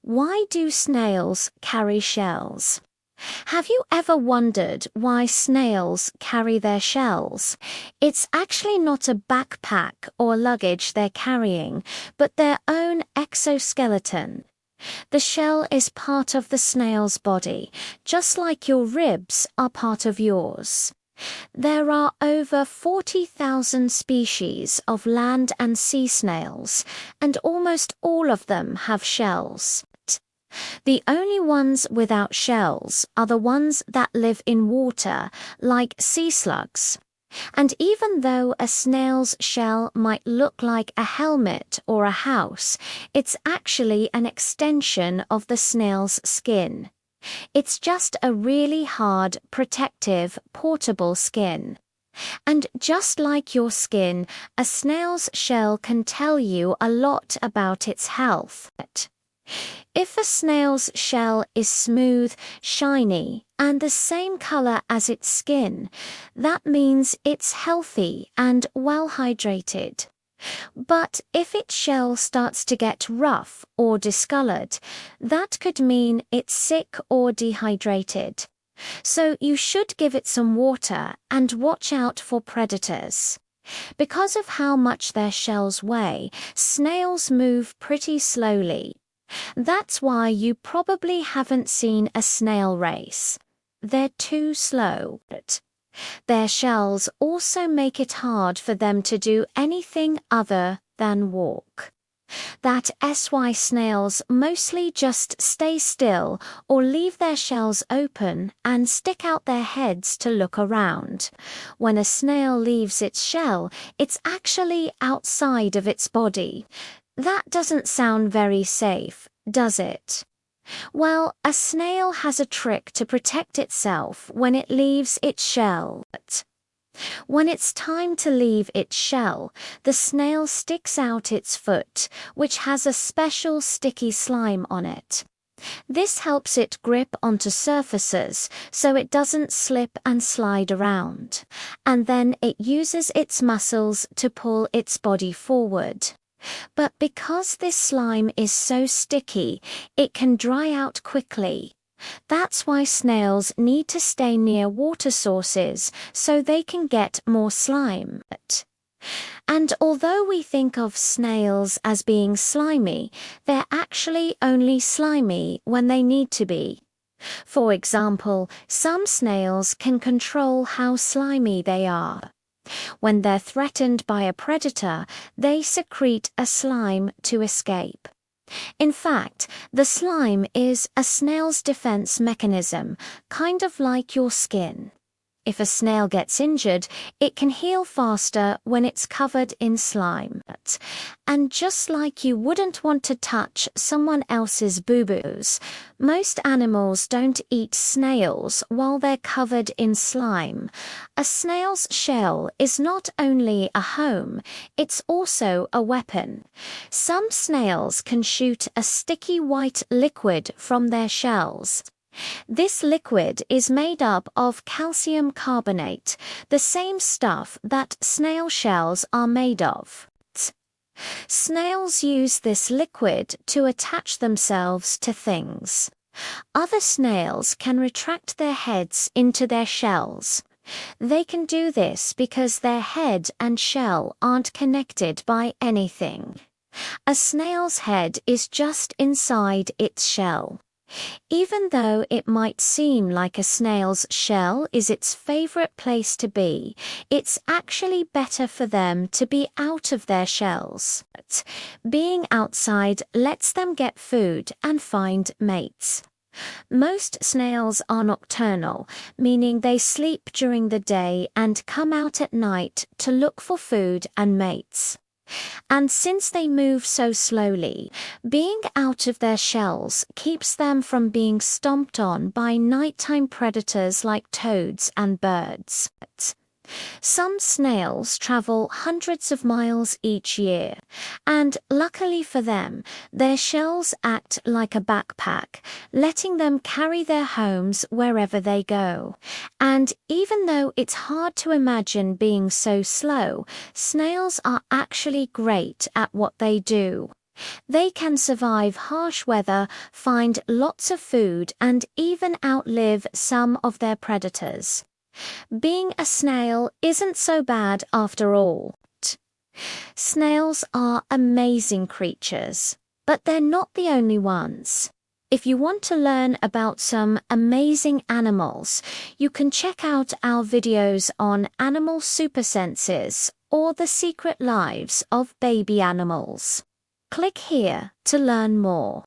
Why do snails carry shells? Have you ever wondered why snails carry their shells? It's actually not a backpack or luggage they're carrying, but their own exoskeleton. The shell is part of the snail's body, just like your ribs are part of yours. There are over 40,000 species of land and sea snails, and almost all of them have shells. The only ones without shells are the ones that live in water, like sea slugs. And even though a snail's shell might look like a helmet or a house, it's actually an extension of the snail's skin. It's just a really hard, protective, portable skin. And just like your skin, a snail's shell can tell you a lot about its health. If a snail's shell is smooth, shiny, and the same color as its skin, that means it's healthy and well hydrated. But if its shell starts to get rough or discolored, that could mean it's sick or dehydrated. So you should give it some water and watch out for predators. Because of how much their shells weigh, snails move pretty slowly. That's why you probably haven't seen a snail race. They're too slow. Their shells also make it hard for them to do anything other than walk. That's why snails mostly just stay still or leave their shells open and stick out their heads to look around. When a snail leaves its shell, it's actually outside of its body. That doesn't sound very safe, does it? Well, a snail has a trick to protect itself when it leaves its shell. When it's time to leave its shell, the snail sticks out its foot, which has a special sticky slime on it. This helps it grip onto surfaces so it doesn't slip and slide around, and then it uses its muscles to pull its body forward. But because this slime is so sticky, it can dry out quickly. That's why snails need to stay near water sources so they can get more slime. And although we think of snails as being slimy, they're actually only slimy when they need to be. For example, some snails can control how slimy they are. When they're threatened by a predator, they secrete a slime to escape. In fact, the slime is a snail's defense mechanism, kind of like your skin. If a snail gets injured, it can heal faster when it's covered in slime. And just like you wouldn't want to touch someone else's boo-boos, most animals don't eat snails while they're covered in slime. A snail's shell is not only a home, it's also a weapon. Some snails can shoot a sticky white liquid from their shells. This liquid is made up of calcium carbonate, the same stuff that snail shells are made of. Snails use this liquid to attach themselves to things. Other snails can retract their heads into their shells. They can do this because their head and shell aren't connected by anything. A snail's head is just inside its shell. Even though it might seem like a snail's shell is its favorite place to be, it's actually better for them to be out of their shells. Being outside lets them get food and find mates. Most snails are nocturnal, meaning they sleep during the day and come out at night to look for food and mates. And since they move so slowly, being out of their shells keeps them from being stomped on by nighttime predators like toads and birds. Some snails travel hundreds of miles each year, and luckily for them, their shells act like a backpack, letting them carry their homes wherever they go. And even though it's hard to imagine being so slow, snails are actually great at what they do. They can survive harsh weather, find lots of food, and even outlive some of their predators. Being a snail isn't so bad after all. Snails are amazing creatures, but they're not the only ones. If you want to learn about some amazing animals, you can check out our videos on animal supersenses or the secret lives of baby animals. Click here to learn more.